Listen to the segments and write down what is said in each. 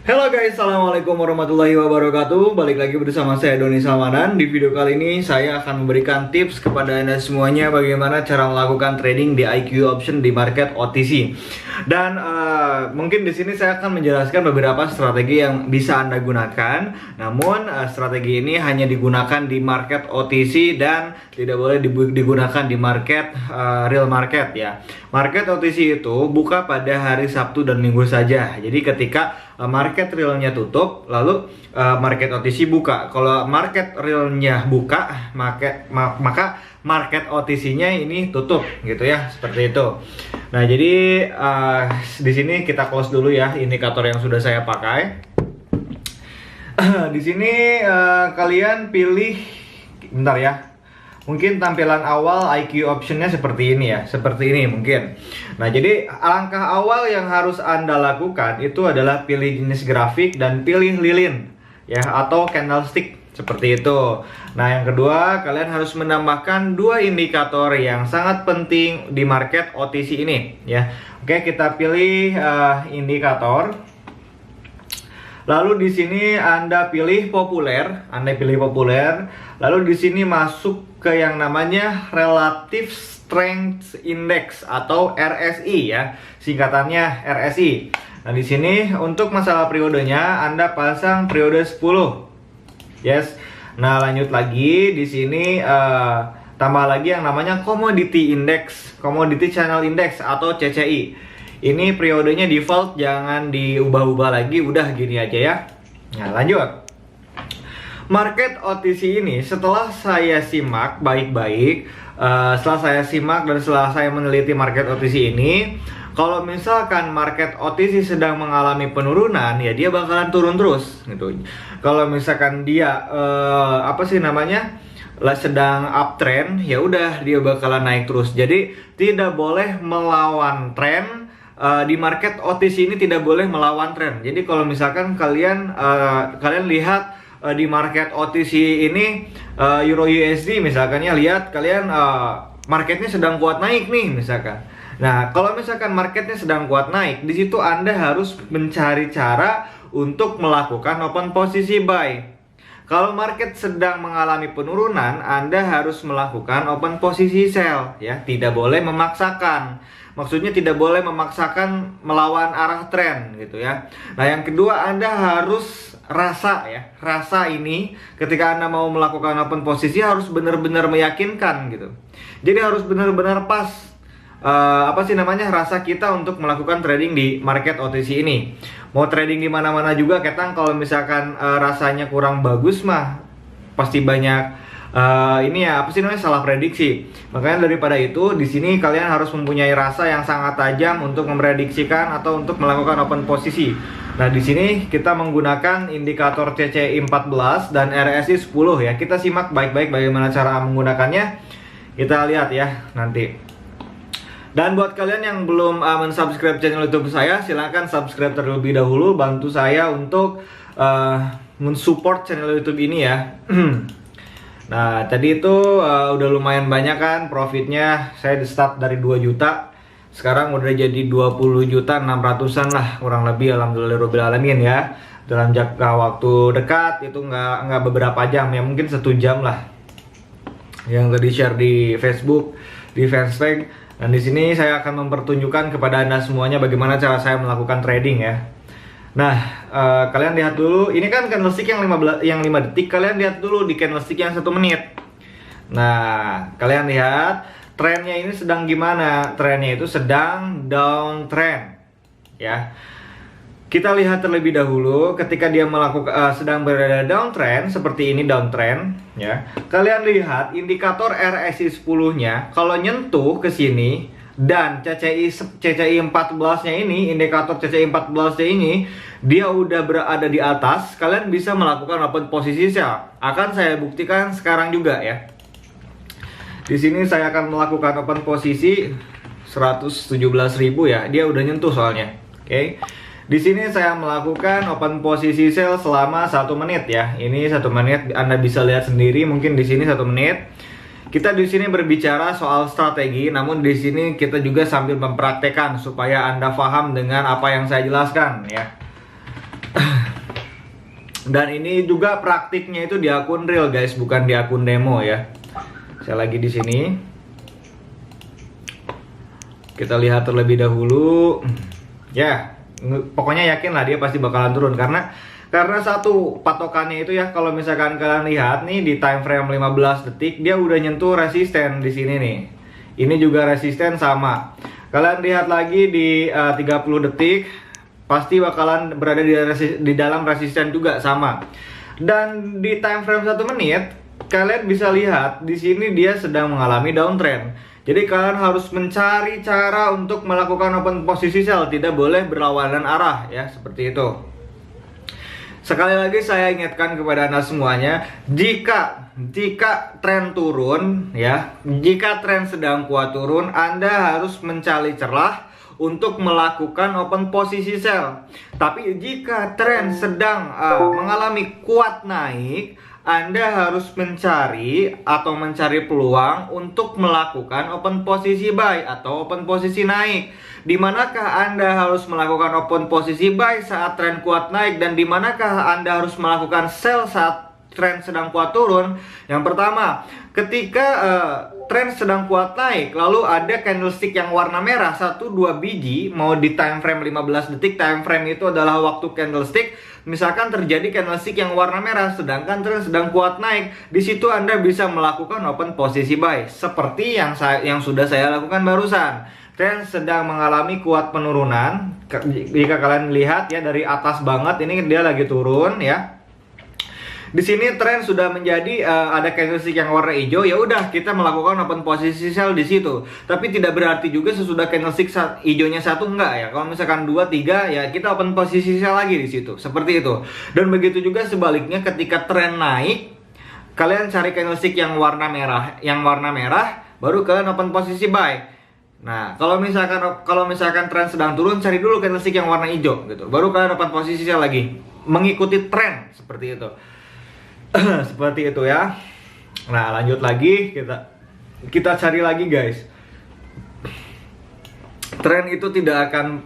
Halo guys, assalamualaikum warahmatullahi wabarakatuh. Balik lagi bersama saya Doni Salmanan. Di video kali ini saya akan memberikan tips kepada anda semuanya bagaimana cara melakukan trading di IQ option di market OTC. Dan mungkin di sini saya akan menjelaskan beberapa strategi yang bisa anda gunakan. Namun strategi ini hanya digunakan di market OTC dan tidak boleh digunakan di market real market ya. Market OTC itu buka pada hari Sabtu dan Minggu saja. Jadi ketika market realnya tutup, lalu market OTC buka. Kalau market realnya buka, maka market OTC-nya ini tutup, gitu ya, seperti itu. Nah, jadi di sini kita close dulu ya indikator yang sudah saya pakai. Di sini kalian pilih, bentar ya. Mungkin tampilan awal IQ optionnya seperti ini ya, seperti ini mungkin. Nah, jadi langkah awal yang harus anda lakukan itu adalah pilih jenis grafik dan pilih lilin ya, atau candlestick seperti itu. Nah, yang kedua kalian harus menambahkan dua indikator yang sangat penting di market OTC ini ya. Oke, kita pilih indikator. Lalu di sini Anda pilih populer, Lalu di sini masuk ke yang namanya Relative Strength Index atau RSI ya, singkatannya RSI. Nah, di sini untuk masalah periodenya Anda pasang periode 10. Yes. Nah, lanjut lagi di sini tambah lagi yang namanya Commodity Index, Commodity Channel Index atau CCI. Ini periodenya default, jangan diubah-ubah lagi, udah gini aja ya. Nah, lanjut. Market OTC ini setelah saya simak baik-baik, setelah saya simak dan setelah saya meneliti market OTC ini, kalau misalkan market OTC sedang mengalami penurunan, ya dia bakalan turun terus gitu. Kalau misalkan dia sedang uptrend, ya udah dia bakalan naik terus. Jadi tidak boleh melawan tren. Di market OTC ini tidak boleh melawan tren. Jadi kalau misalkan kalian lihat di market OTC ini Euro USD misalkan ya, lihat kalian marketnya sedang kuat naik nih misalkan. Nah, kalau misalkan marketnya sedang kuat naik, di situ Anda harus mencari cara untuk melakukan open posisi buy. Kalau market sedang mengalami penurunan, Anda harus melakukan open posisi sell ya, tidak boleh memaksakan. Maksudnya tidak boleh memaksakan melawan arah tren gitu ya. Nah, yang kedua Anda harus rasa ya. Rasa ini ketika Anda mau melakukan open posisi harus benar-benar meyakinkan gitu. Jadi harus benar-benar pas rasa kita untuk melakukan trading di market OTC ini. Mau trading di mana-mana juga ketang, kalau misalkan rasanya kurang bagus mah pasti banyak salah prediksi. Makanya daripada itu di sini kalian harus mempunyai rasa yang sangat tajam untuk memprediksikan atau untuk melakukan open posisi. Nah, di sini kita menggunakan indikator CCI 14 dan RSI 10 ya. Kita simak baik-baik bagaimana cara menggunakannya. Kita lihat ya nanti. Dan buat kalian yang belum mensubscribe channel YouTube saya, silahkan subscribe terlebih dahulu, bantu saya untuk mensupport channel YouTube ini ya. Nah, tadi itu udah lumayan banyak kan profitnya. Saya di start dari 2 juta. Sekarang udah jadi 20 juta 600-an lah kurang lebih, alhamdulillahirobbilalamin ya. Dalam jangka waktu dekat, itu nggak beberapa jam ya, mungkin 1 jam lah. Yang tadi share di Facebook, di fanspage. Dan di sini saya akan mempertunjukkan kepada Anda semuanya bagaimana cara saya melakukan trading ya. Nah, kalian lihat dulu, ini kan candlestick yang 5 detik, kalian lihat dulu di candlestick yang 1 menit. Nah, kalian lihat trennya ini sedang gimana? Trennya itu sedang downtrend ya. Kita lihat terlebih dahulu ketika dia sedang berada downtrend seperti ini, downtrend ya. Kalian lihat indikator RSI 10-nya kalau nyentuh ke sini dan CCI 14-nya ini, indikator CCI 14-nya ini dia udah berada di atas, kalian bisa melakukan open posisi sell. Akan saya buktikan sekarang juga ya. Di sini saya akan melakukan open posisi 117.000 ya. Dia udah nyentuh soalnya. Oke. Di sini saya melakukan open posisi sell selama 1 menit ya. Ini 1 menit, Anda bisa lihat sendiri. Mungkin di sini 1 menit. Kita di sini berbicara soal strategi, namun di sini kita juga sambil mempraktekkan supaya Anda paham dengan apa yang saya jelaskan ya. Dan ini juga praktiknya itu di akun real guys, bukan di akun demo ya. Saya lagi di sini. Kita lihat terlebih dahulu. Ya, pokoknya yakin lah dia pasti bakalan turun karena satu patokannya itu ya, kalau misalkan kalian lihat nih di time frame 15 detik dia udah nyentuh resisten di sini nih. Ini juga resisten sama. Kalian lihat lagi di 30 detik pasti bakalan berada di dalam resisten juga sama. Dan di time frame 1 menit kalian bisa lihat di sini dia sedang mengalami downtrend. Jadi kalian harus mencari cara untuk melakukan open posisi sell, tidak boleh berlawanan arah ya, seperti itu. Sekali lagi saya ingatkan kepada Anda semuanya, jika tren turun ya, jika tren sedang kuat turun, Anda harus mencari celah untuk melakukan open posisi sell. Tapi jika tren sedang mengalami kuat naik, Anda harus mencari peluang untuk melakukan open posisi buy atau open posisi naik. Di manakah Anda harus melakukan open posisi buy saat tren kuat naik, dan di manakah Anda harus melakukan sell saat tren sedang kuat turun? Yang pertama, ketika tren sedang kuat naik, lalu ada candlestick yang warna merah 1-2 biji, mau di time frame 15 detik, time frame itu adalah waktu candlestick. Misalkan terjadi candlestick yang warna merah sedangkan tren sedang kuat naik, di situ Anda bisa melakukan open posisi buy seperti yang sudah saya lakukan barusan. Tren sedang mengalami kuat penurunan. Jika kalian lihat ya, dari atas banget ini dia lagi turun ya. Di sini tren sudah menjadi ada candlestick yang warna hijau, ya udah kita melakukan open posisi sell di situ. Tapi tidak berarti juga sesudah candlestick hijaunya 1 enggak ya. Kalau misalkan 2, 3 ya kita open posisi sell lagi di situ. Seperti itu. Dan begitu juga sebaliknya, ketika tren naik, kalian cari candlestick yang warna merah, baru kalian open posisi buy. Nah, kalau misalkan tren sedang turun, cari dulu candlestick yang warna hijau gitu. Baru kalian open posisi sell lagi. Mengikuti tren seperti itu. Seperti itu ya. Nah, lanjut lagi, kita cari lagi guys. Tren itu tidak akan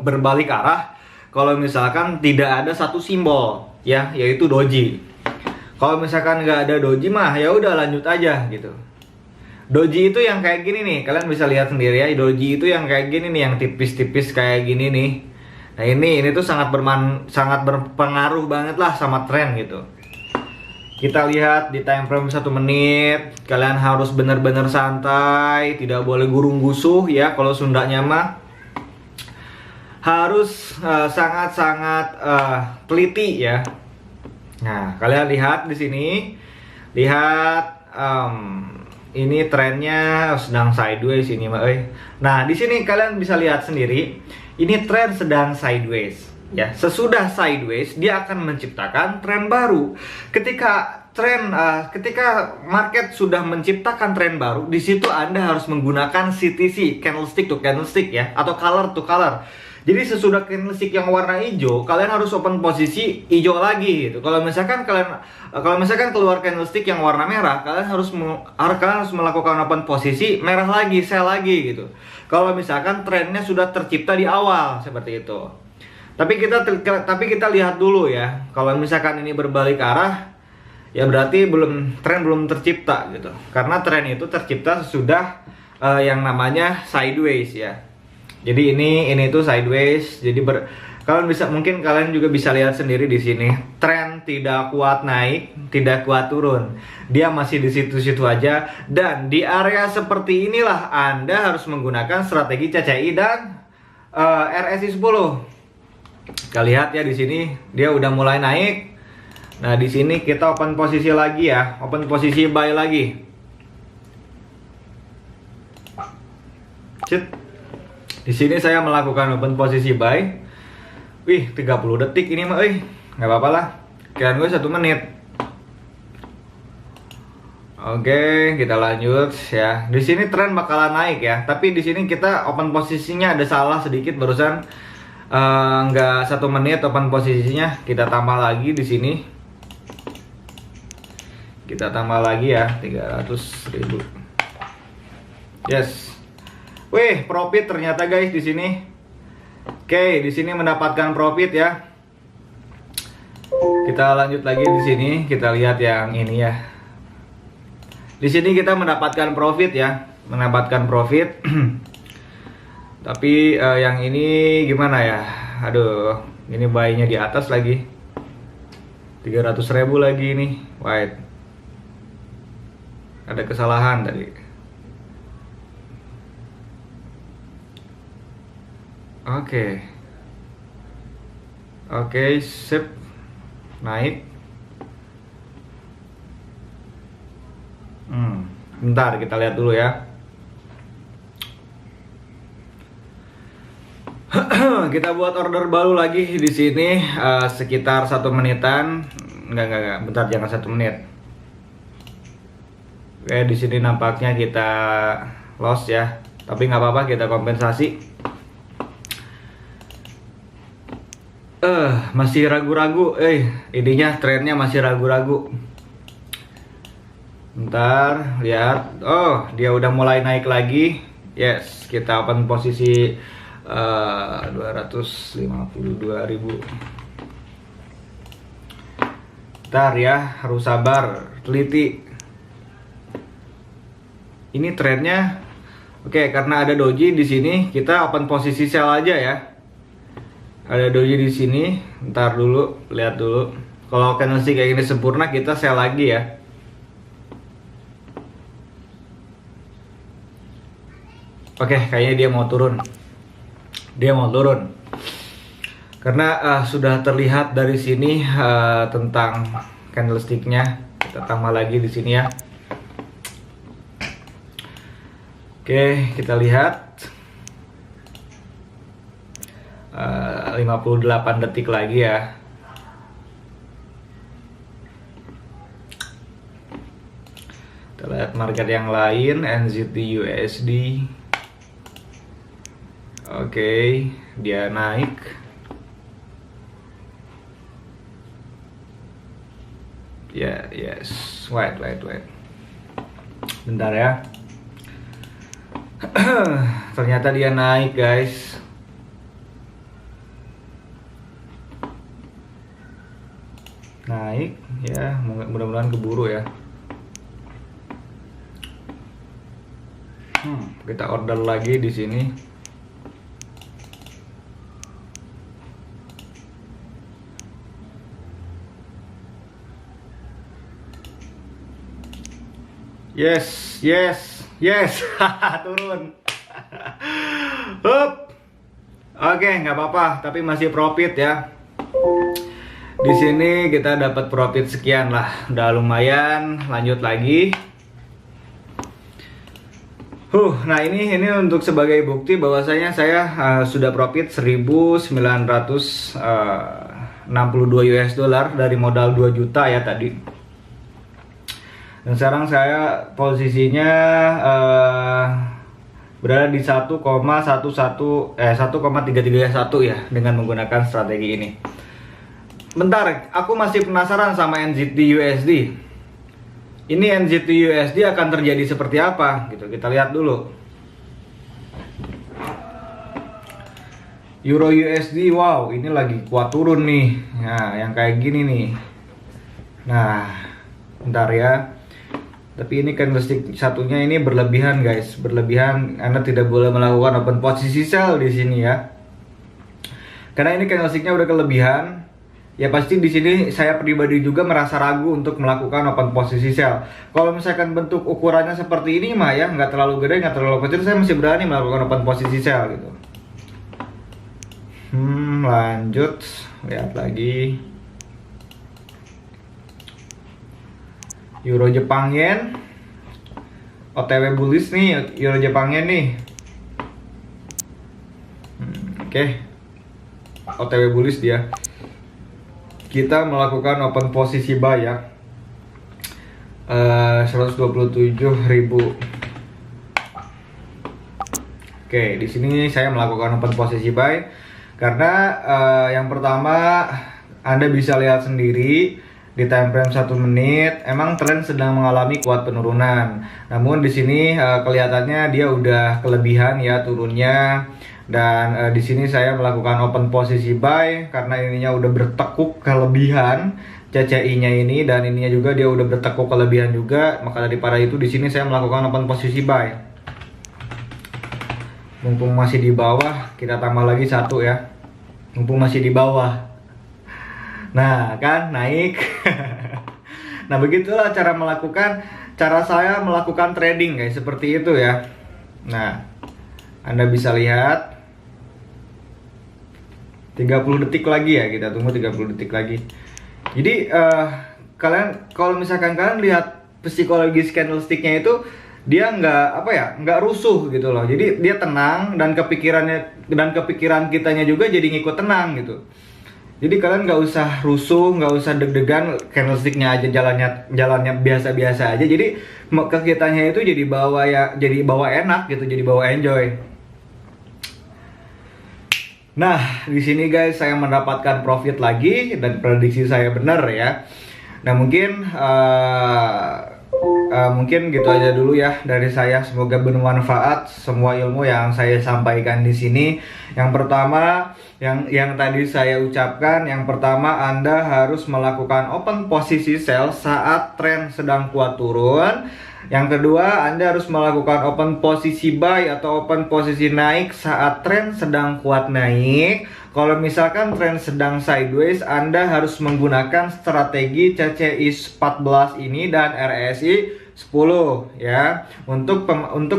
berbalik arah kalau misalkan tidak ada satu simbol ya, yaitu doji. Kalau misalkan nggak ada doji mah ya udah lanjut aja gitu. Doji itu yang kayak gini nih, kalian bisa lihat sendiri ya. Doji itu yang kayak gini nih, yang tipis-tipis kayak gini nih. Nah, ini tuh sangat berpengaruh banget lah sama tren gitu. Kita lihat di time frame 1 menit, kalian harus benar-benar santai, tidak boleh gurung gusuh ya, kalau Sundanya mah. Harus sangat-sangat teliti ya. Nah, kalian lihat di sini, lihat ini trennya sedang sideways ini mah. Nah, di sini kalian bisa lihat sendiri, ini tren sedang sideways. Ya, sesudah sideways dia akan menciptakan tren baru. Ketika market sudah menciptakan tren baru, di situ Anda harus menggunakan CTC, candlestick to candlestick ya, atau color to color. Jadi sesudah candlestick yang warna hijau, kalian harus open posisi hijau lagi gitu. Kalau misalkan keluar candlestick yang warna merah, kalian harus melakukan open posisi merah lagi, sell lagi gitu. Kalau misalkan trennya sudah tercipta di awal seperti itu. Tapi kita lihat dulu ya. Kalau misalkan ini berbalik arah, ya berarti tren belum tercipta gitu. Karena tren itu tercipta sesudah yang namanya sideways ya. Jadi ini tuh sideways. Jadi mungkin kalian juga bisa lihat sendiri di sini. Tren tidak kuat naik, tidak kuat turun. Dia masih di situ-situ aja. Dan di area seperti inilah Anda harus menggunakan strategi CCI dan RSI 10. Kita lihat ya, di sini dia udah mulai naik. Nah, di sini kita open posisi lagi ya, open posisi buy lagi. Di sini saya melakukan open posisi buy. Wih, 30 detik ini mah, nggak apa-apa lah. Kirain gue 1 menit. Oke, kita lanjut ya. Di sini tren bakalan naik ya, tapi di sini kita open posisinya ada salah sedikit barusan. Nggak 1 menit open posisinya, kita tambah lagi di sini. Kita tambah lagi ya, 300.000. Yes. Wih, profit ternyata guys di sini. Oke, di sini mendapatkan profit ya. Kita lanjut lagi di sini, kita lihat yang ini ya. Di sini kita mendapatkan profit ya, mendapatkan profit. Tapi yang ini gimana ya? Aduh, ini buy-nya di atas lagi. 300.000 lagi ini, white. Ada kesalahan tadi. Oke, sip. Naik. Bentar kita lihat dulu ya. Kita buat order baru lagi di sini sekitar 1 menitan. Enggak, bentar, jangan 1 menit. Oke, di sini nampaknya kita loss ya, tapi nggak apa-apa, kita kompensasi. Masih ragu-ragu, ininya trennya masih ragu-ragu. Bentar, lihat. Oh, dia udah mulai naik lagi. Yes, kita open posisi 252.000. Bentar ya, harus sabar, teliti. Ini trennya, oke, karena ada doji di sini, kita open posisi sell aja ya. Ada doji di sini, ntar dulu, lihat dulu. Kalau candlestick kayak gini sempurna, kita sell lagi ya. Oke, kayaknya dia mau turun. Dia mau turun. Karena sudah terlihat dari sini tentang candlesticknya. Kita tambah lagi di sini ya. Oke, kita lihat. 58 detik lagi ya. Kita lihat market yang lain, NZD USD. Oke, dia naik. Ya, yes, white. Bentar ya. Ternyata dia naik, guys. Naik ya, mudah-mudahan keburu ya. Kita order lagi di sini. Yes. Turun. Oke, nggak apa-apa, tapi masih profit ya. Di sini kita dapat profit sekian lah, udah lumayan. Lanjut lagi. Nah ini untuk sebagai bukti bahwasanya saya sudah profit 1.962 US dollar dari modal 2 juta ya tadi. Dan sekarang saya posisinya berada di 1,3331 ya dengan menggunakan strategi ini. Bentar, aku masih penasaran sama NZD USD. Ini NZD USD akan terjadi seperti apa gitu. Kita lihat dulu. Euro USD, wow, ini lagi kuat turun nih. Nah, yang kayak gini nih. Nah, bentar ya. Tapi ini candlestick satunya ini berlebihan, guys. Berlebihan. Anda tidak boleh melakukan open posisi sell di sini ya. Karena ini candlesticknya udah kelebihan. Ya pasti di sini saya pribadi juga merasa ragu untuk melakukan open posisi sell. Kalau misalkan bentuk ukurannya seperti ini mah ya, nggak terlalu gede, nggak terlalu kecil, saya masih berani melakukan open posisi sell gitu. Lanjut, lihat lagi. Euro Jepang Yen, OTW bullish nih, Euro Jepang Yen nih. Oke. OTW bullish dia. Kita melakukan open posisi buy ya. 127.000. Oke, di sini saya melakukan open posisi buy karena yang pertama Anda bisa lihat sendiri di time frame 1 menit emang tren sedang mengalami kuat penurunan. Namun di sini kelihatannya dia udah kelebihan ya turunnya. Dan di sini saya melakukan open posisi buy karena ininya udah bertekuk kelebihan CCI-nya ini, dan ininya juga dia udah bertekuk kelebihan juga. Maka daripada itu di sini saya melakukan open posisi buy. Mumpung masih di bawah, kita tambah lagi satu ya. Mumpung masih di bawah. Nah, kan naik. Nah, begitulah cara saya melakukan trading guys, seperti itu ya. Nah, Anda bisa lihat 30 detik lagi ya, kita tunggu 30 detik lagi. Jadi kalian kalau misalkan kalian lihat psikologis candlesticknya itu, dia nggak rusuh gitu loh. Jadi dia tenang, dan kepikiran kitanya juga jadi ngikut tenang gitu. Jadi kalian nggak usah rusuh, nggak usah deg-degan, candlesticknya aja jalannya biasa-biasa aja. Jadi ke kitanya itu jadi bawa enak gitu, jadi bawa enjoy. Nah, di sini guys saya mendapatkan profit lagi dan prediksi saya benar ya. Nah, mungkin gitu aja dulu ya dari saya. Semoga bermanfaat semua ilmu yang saya sampaikan di sini. Yang pertama, yang tadi saya ucapkan, yang pertama Anda harus melakukan open posisi sell saat tren sedang kuat turun. Yang kedua, Anda harus melakukan open posisi buy atau open posisi naik saat tren sedang kuat naik. Kalau misalkan tren sedang sideways, Anda harus menggunakan strategi CCI 14 ini dan RSI 10 ya, untuk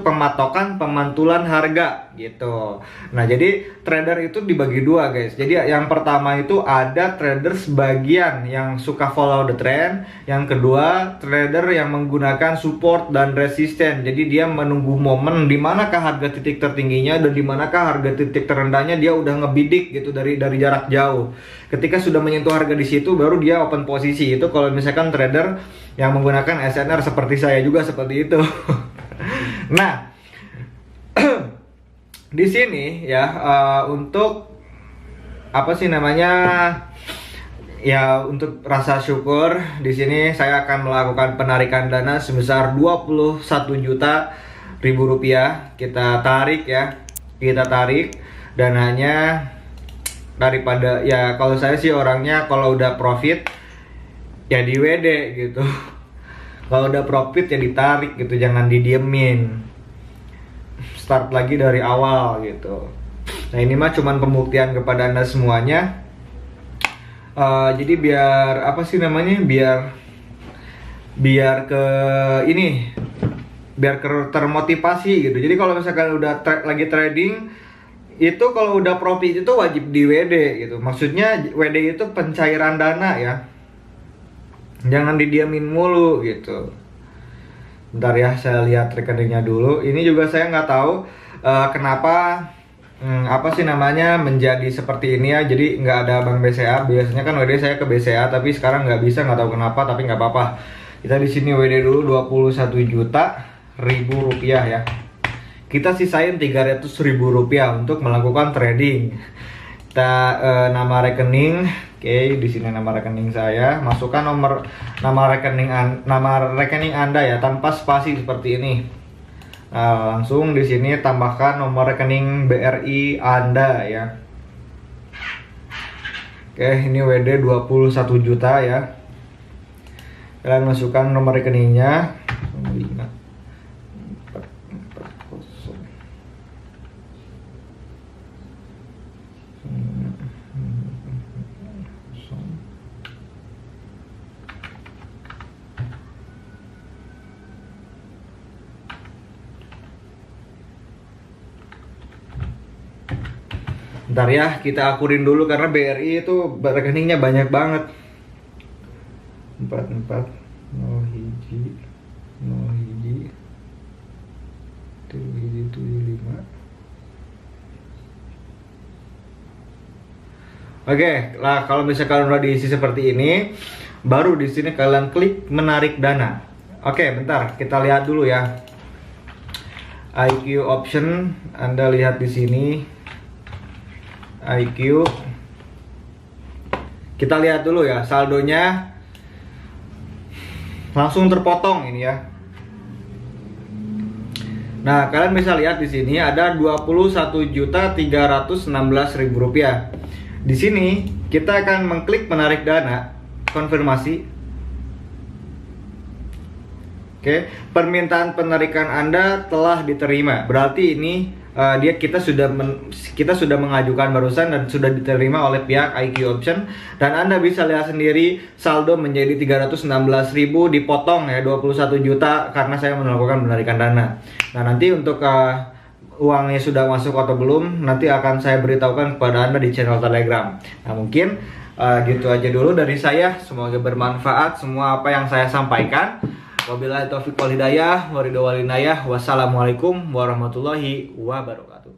pematokan pemantulan harga gitu. Nah, jadi trader itu dibagi dua guys. Jadi yang pertama itu ada trader sebagian yang suka follow the trend. Yang kedua, trader yang menggunakan support dan resisten. Jadi dia menunggu momen di manakah harga titik tertingginya dan di manakah harga titik terendahnya, dia udah ngebidik gitu dari jarak jauh. Ketika sudah menyentuh harga di situ, baru dia open posisi. Itu kalau misalkan trader yang menggunakan SNR seperti saya juga seperti itu. Nah, di sini ya untuk apa sih namanya? Ya, untuk rasa syukur di sini saya akan melakukan penarikan dana sebesar 21.000.000 rupiah. Kita tarik ya. Kita tarik dananya. Daripada ya, kalau saya sih orangnya kalau udah profit ya di WD gitu. Kalau udah profit ya ditarik gitu, jangan didiemin. Start lagi dari awal gitu. Nah, ini mah cuman pembuktian kepada Anda semuanya. Jadi biar apa sih namanya? Biar termotivasi gitu. Jadi kalau misalkan udah lagi trading itu, kalau udah profit itu wajib di WD gitu. Maksudnya WD itu pencairan dana ya. Jangan didiamin mulu gitu. Bentar ya, saya lihat rekeningnya dulu. Ini juga saya nggak tahu kenapa apa sih namanya menjadi seperti ini ya. Jadi nggak ada Bank BCA. Biasanya kan WD saya ke BCA, tapi sekarang nggak bisa, nggak tahu kenapa. Tapi nggak apa-apa. Kita di sini WD dulu 21.000.000 rupiah ya. Kita sisain 300.000 rupiah untuk melakukan trading. Kita nama rekening, oke, di sini nama rekening saya. Masukkan nama rekening Anda ya, tanpa spasi seperti ini. Nah, langsung di sini tambahkan nomor rekening BRI Anda ya. Oke, ini WD 21 juta ya. Kalian masukkan nomor rekeningnya. 5. Bentar ya, kita akurin dulu karena BRI itu rekeningnya banyak banget. 44 no hiji 75. Oke, lah kalau misalkan udah diisi seperti ini, baru di sini kalian klik menarik dana. Oke, bentar kita lihat dulu ya. IQ option, Anda lihat di sini. IQ. Kita lihat dulu ya, saldonya langsung terpotong ini ya. Nah, kalian bisa lihat di sini ada 21.316.000 rupiah. Di sini kita akan mengklik menarik dana, konfirmasi. Oke, permintaan penarikan Anda telah diterima. Berarti ini kita sudah mengajukan barusan dan sudah diterima oleh pihak IQ Option, dan Anda bisa lihat sendiri saldo menjadi 316.000 dipotong ya 21 juta karena saya melakukan penarikan dana. Nah, nanti untuk uangnya sudah masuk atau belum nanti akan saya beritahukan kepada Anda di channel Telegram. Nah, mungkin gitu aja dulu dari saya. Semoga bermanfaat semua apa yang saya sampaikan. Wabillahi taufiq wal hidayah, wassalamualaikum warahmatullahi wabarakatuh.